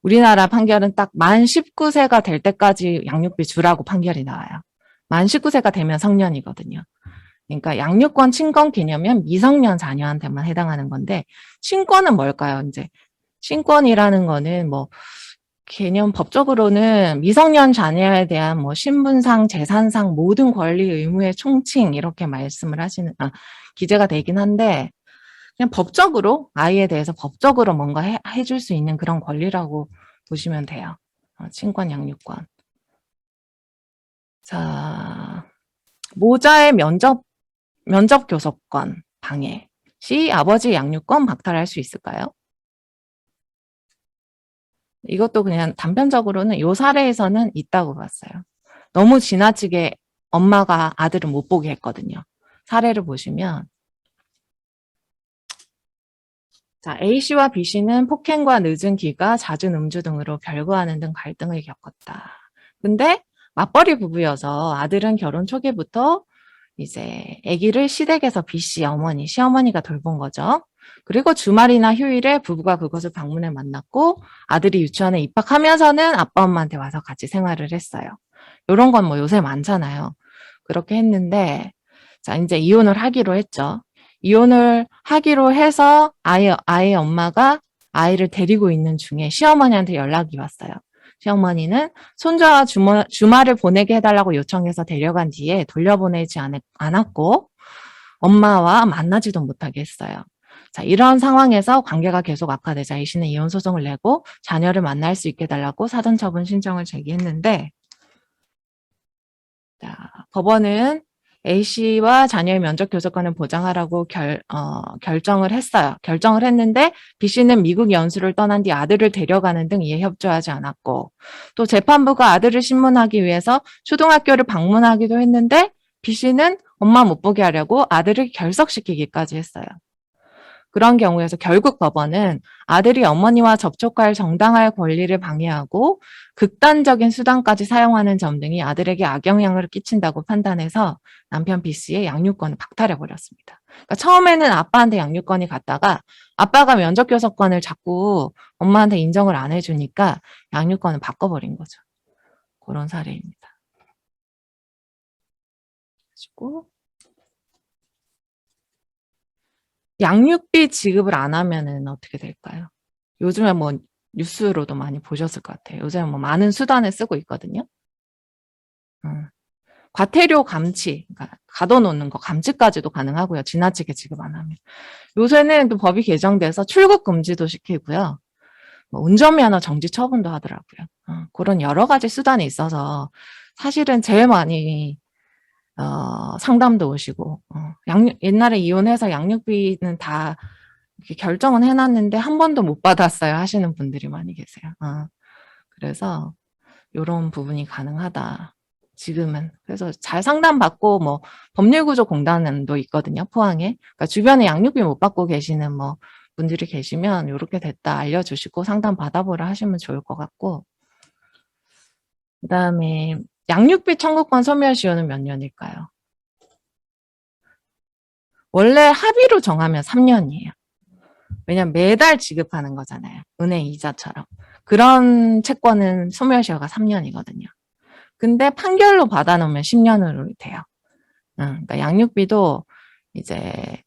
우리나라 판결은 딱 만 19세가 될 때까지 양육비 주라고 판결이 나와요. 만 19세가 되면 성년이거든요. 그러니까 양육권, 친권 개념은 미성년 자녀한테만 해당하는 건데 친권은 뭘까요? 이제 친권이라는 거는 뭐 개념 법적으로는 미성년 자녀에 대한 뭐 신분상, 재산상 모든 권리 의무의 총칭 이렇게 말씀을 기재가 되긴 한데 그냥 법적으로 아이에 대해서 법적으로 뭔가 해줄 수 있는 그런 권리라고 보시면 돼요. 친권, 양육권. 자, 모자의 면접 교섭권 방해 시 아버지 양육권 박탈할 수 있을까요? 이것도 그냥 단편적으로는 이 사례에서는 있다고 봤어요. 너무 지나치게 엄마가 아들을 못 보게 했거든요. 사례를 보시면 자, A씨와 B씨는 폭행과 늦은 귀가, 잦은 음주 등으로 별거하는 등 갈등을 겪었다. 근데 맞벌이 부부여서 아들은 결혼 초기부터 이제 아기를 시댁에서 B씨 어머니, 시어머니가 돌본 거죠. 그리고 주말이나 휴일에 부부가 그것을 방문해 만났고 아들이 유치원에 입학하면서는 아빠 엄마한테 와서 같이 생활을 했어요. 이런 건 뭐 요새 많잖아요. 그렇게 했는데 자, 이제 이혼을 하기로 했죠. 이혼을 하기로 해서 아이 엄마가 아이를 데리고 있는 중에 시어머니한테 연락이 왔어요. 시어머니는 손자와 주말을 보내게 해달라고 요청해서 데려간 뒤에 돌려보내지 않았고 엄마와 만나지도 못하게 했어요. 자, 이런 상황에서 관계가 계속 악화되자 A씨는 이혼 소송을 내고 자녀를 만날 수 있게 해달라고 사전처분 신청을 제기했는데 자, 법원은 A씨와 자녀의 면접 교섭권을 보장하라고 결정을 했어요. 결정을 했는데 B씨는 미국 연수를 떠난 뒤 아들을 데려가는 등 이에 협조하지 않았고 또 재판부가 아들을 신문하기 위해서 초등학교를 방문하기도 했는데 B씨는 엄마 못 보게 하려고 아들을 결석시키기까지 했어요. 그런 경우에서 결국 법원은 아들이 어머니와 접촉할 정당할 권리를 방해하고 극단적인 수단까지 사용하는 점 등이 아들에게 악영향을 끼친다고 판단해서 남편 B씨의 양육권을 박탈해 버렸습니다. 그러니까 처음에는 아빠한테 양육권이 갔다가 아빠가 면접교섭권을 자꾸 엄마한테 인정을 안 해주니까 양육권을 바꿔버린 거죠. 그런 사례입니다. 그리고 양육비 지급을 안 하면은 어떻게 될까요? 요즘에 뭐 뉴스로도 많이 보셨을 것 같아요. 요새 뭐 많은 수단을 쓰고 있거든요. 과태료 감치, 그러니까 가둬놓는 거 감치까지도 가능하고요. 지나치게 지급 안 하면. 요새는 또 법이 개정돼서 출국 금지도 시키고요. 뭐 운전면허 정지 처분도 하더라고요. 그런 여러 가지 수단이 있어서 사실은 제일 많이 상담도 오시고 옛날에 이혼해서 양육비는 다 이렇게 결정은 해놨는데 한 번도 못 받았어요 하시는 분들이 많이 계세요. 그래서 이런 부분이 가능하다. 지금은. 그래서 잘 상담받고 뭐 법률구조공단도 있거든요. 포항에. 그러니까 주변에 양육비 못 받고 계시는 뭐 분들이 계시면 이렇게 됐다 알려주시고 상담 받아보라 하시면 좋을 것 같고 그다음에 양육비 청구권 소멸시효는 몇 년일까요? 원래 합의로 정하면 3년이에요. 왜냐면 매달 지급하는 거잖아요. 은행 이자처럼. 그런 채권은 소멸시효가 3년이거든요. 근데 판결로 받아놓으면 10년으로 돼요. 그러니까 양육비도 이제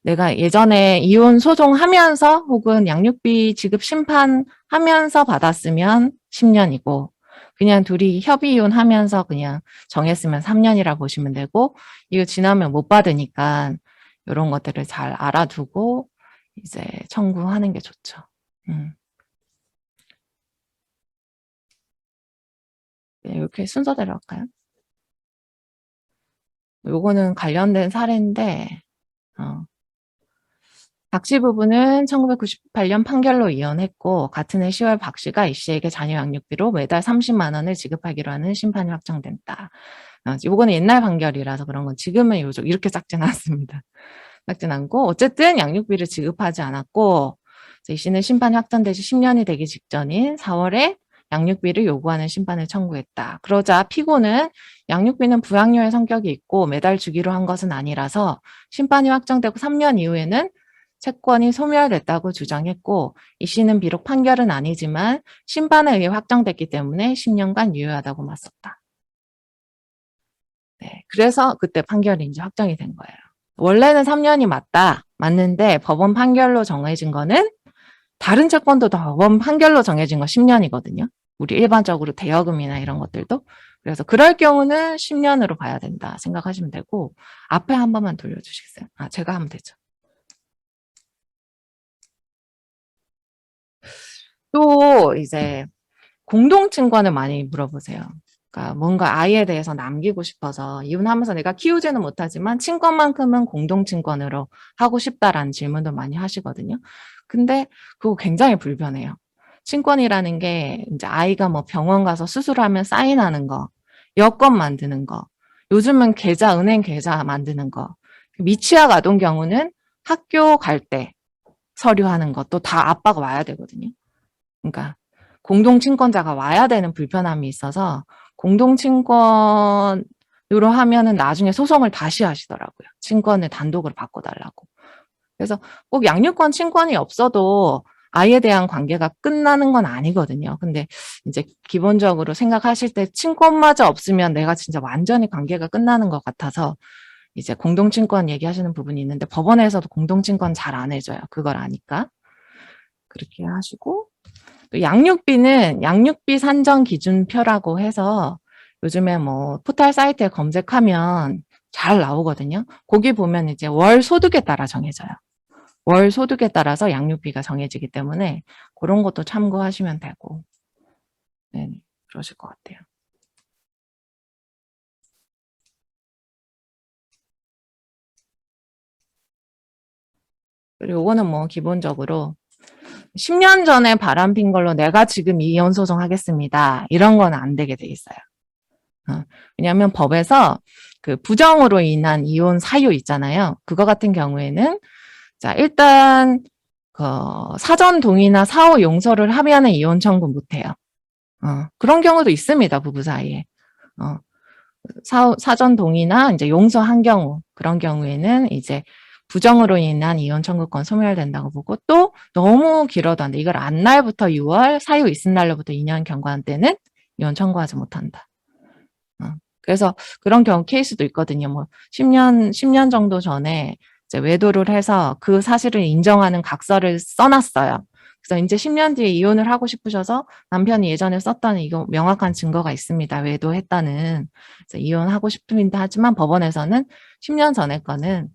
내가 예전에 이혼 소송하면서 혹은 양육비 지급 심판하면서 받았으면 10년이고 그냥 둘이 협의 이혼하면서 그냥 정했으면 3년이라 보시면 되고 이거 지나면 못 받으니까 이런 것들을 잘 알아두고 이제 청구하는 게 좋죠. 네, 이렇게 순서대로 할까요? 요거는 관련된 사례인데 박 씨 부부는 1998년 판결로 이혼했고 같은 해 10월 박 씨가 이 씨에게 자녀 양육비로 매달 30만 원을 지급하기로 하는 심판이 확정됐다. 요거는 옛날 판결이라서 그런 건 지금은 요즘 이렇게 작진 않습니다. 작진 않고 어쨌든 양육비를 지급하지 않았고 이 씨는 심판이 확정되지 10년이 되기 직전인 4월에 양육비를 요구하는 심판을 청구했다. 그러자 피고는 양육비는 부양료의 성격이 있고 매달 주기로 한 것은 아니라서 심판이 확정되고 3년 이후에는 채권이 소멸됐다고 주장했고 이 씨는 비록 판결은 아니지만 심판에 의해 확정됐기 때문에 10년간 유효하다고 맞섰다. 네, 그래서 그때 판결이 이제 확정이 된 거예요. 원래는 3년이 맞는데 법원 판결로 정해진 거는 다른 채권도 다 법원 판결로 정해진 거 10년이거든요. 우리 일반적으로 대여금이나 이런 것들도. 그래서 그럴 경우는 10년으로 봐야 된다 생각하시면 되고 앞에 한 번만 돌려주시겠어요? 제가 하면 되죠. 또 이제 공동친권을 많이 물어보세요. 그러니까 뭔가 아이에 대해서 남기고 싶어서 이혼하면서 내가 키우지는 못하지만 친권만큼은 공동친권으로 하고 싶다라는 질문도 많이 하시거든요. 근데 그거 굉장히 불편해요. 친권이라는 게 이제 아이가 뭐 병원 가서 수술하면 사인하는 거, 여권 만드는 거, 요즘은 계좌, 은행 계좌 만드는 거, 미취학 아동 경우는 학교 갈 때 서류하는 것도 다 아빠가 와야 되거든요. 그러니까 공동친권자가 와야 되는 불편함이 있어서 공동친권으로 하면은 나중에 소송을 다시 하시더라고요. 친권을 단독으로 바꿔달라고. 그래서 꼭 양육권 친권이 없어도 아이에 대한 관계가 끝나는 건 아니거든요. 근데 이제 기본적으로 생각하실 때 친권마저 없으면 내가 진짜 완전히 관계가 끝나는 것 같아서 이제 공동친권 얘기하시는 부분이 있는데 법원에서도 공동친권 잘 안 해줘요. 그걸 아니까. 그렇게 하시고 또 양육비는 양육비 산정 기준표라고 해서 요즘에 뭐 포털 사이트에 검색하면 잘 나오거든요. 거기 보면 이제 월 소득에 따라 정해져요. 월 소득에 따라서 양육비가 정해지기 때문에 그런 것도 참고하시면 되고, 네, 그러실 것 같아요. 그리고 이거는 뭐 기본적으로 10년 전에 바람핀 걸로 내가 지금 이혼 소송하겠습니다. 이런 건 안 되게 돼 있어요. 왜냐하면 법에서 그 부정으로 인한 이혼 사유 있잖아요. 그거 같은 경우에는 자, 일단 사전 동의나 사후 용서를 하면은 이혼 청구 못 해요. 그런 경우도 있습니다, 부부 사이에. 사전 동의나 이제 용서한 경우, 그런 경우에는 이제 부정으로 인한 이혼 청구권 소멸된다고 보고, 또 너무 길어도 안 돼. 이걸 안 날부터 6월, 사유 있은 날로부터 2년 경과한 때는 이혼 청구하지 못한다. 그래서 그런 경우 케이스도 있거든요. 뭐 10년 정도 전에 이제 외도를 해서 그 사실을 인정하는 각서를 써놨어요. 그래서 이제 10년 뒤에 이혼을 하고 싶으셔서 남편이 예전에 썼다는 이거 명확한 증거가 있습니다. 외도했다는. 그래서 이혼하고 싶습니다. 하지만 법원에서는 10년 전에 거는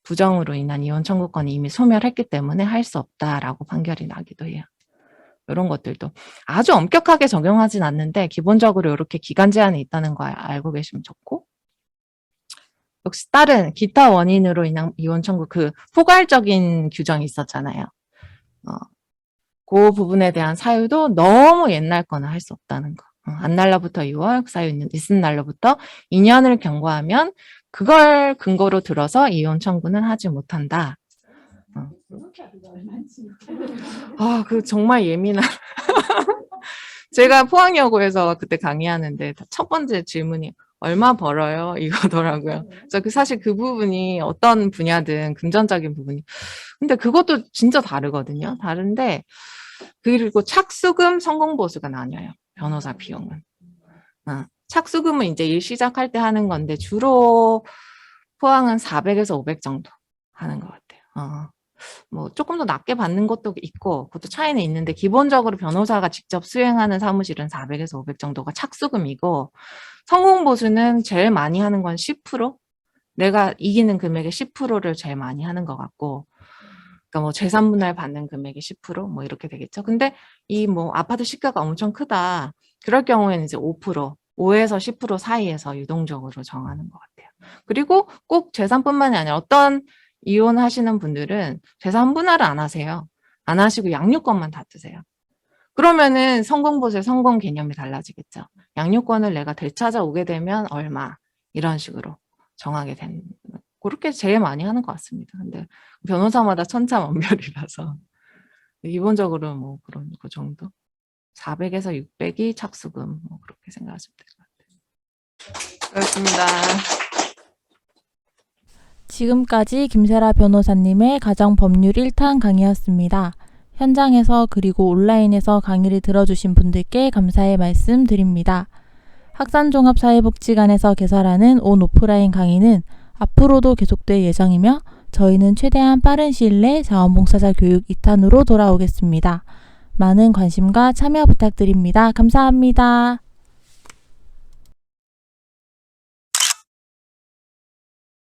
부정으로 인한 이혼 청구권이 이미 소멸했기 때문에 할 수 없다라고 판결이 나기도 해요. 이런 것들도 아주 엄격하게 적용하진 않는데 기본적으로 이렇게 기간 제한이 있다는 거 알고 계시면 좋고, 역시 다른 기타 원인으로 인한 이혼 청구 그 포괄적인 규정이 있었잖아요. 그 부분에 대한 사유도 너무 옛날 거는 할 수 없다는 거. 안 날로부터 6월, 사유 있은 날로부터 2년을 경과하면 그걸 근거로 들어서 이혼 청구는 하지 못한다. 그 정말 예민한. 제가 포항여고에서 그때 강의하는데 첫 번째 질문이 얼마 벌어요? 이거더라고요. 그래서 사실 그 부분이 어떤 분야든 금전적인 부분이. 근데 그것도 진짜 다르거든요. 다른데, 그리고 착수금, 성공보수가 나뉘어요. 변호사 비용은. 착수금은 이제 일 시작할 때 하는 건데 주로 포항은 400에서 500 정도 하는 것 같아요. 뭐 조금 더 낮게 받는 것도 있고 그것도 차이는 있는데 기본적으로 변호사가 직접 수행하는 사무실은 400에서 500 정도가 착수금이고, 성공보수는 제일 많이 하는 건 10%? 내가 이기는 금액의 10%를 제일 많이 하는 것 같고, 그러니까 뭐 재산 분할 받는 금액의 10%? 뭐 이렇게 되겠죠. 근데 이 뭐 아파트 시가가 엄청 크다. 그럴 경우에는 이제 5%, 5에서 10% 사이에서 유동적으로 정하는 것 같아요. 그리고 꼭 재산뿐만이 아니라 어떤 이혼하시는 분들은 재산 분할을 안 하세요. 안 하시고 양육권만 다 드세요. 그러면은 성공보수의 성공 개념이 달라지겠죠. 양육권을 내가 되찾아오게 되면 얼마, 이런 식으로 정하게 되는, 그렇게 제일 많이 하는 것 같습니다. 근데 변호사마다 천차만별이라서 기본적으로 뭐 그런 그 정도, 400에서 600이 착수금, 뭐 그렇게 생각하시면 될 것 같아요. 그렇습니다. 지금까지 김세라 변호사님의 가정법률 1탄 강의였습니다. 현장에서 그리고 온라인에서 강의를 들어주신 분들께 감사의 말씀 드립니다. 학산종합사회복지관에서 개설하는 온 오프라인 강의는 앞으로도 계속될 예정이며 저희는 최대한 빠른 시일 내 자원봉사자 교육 2탄으로 돌아오겠습니다. 많은 관심과 참여 부탁드립니다. 감사합니다.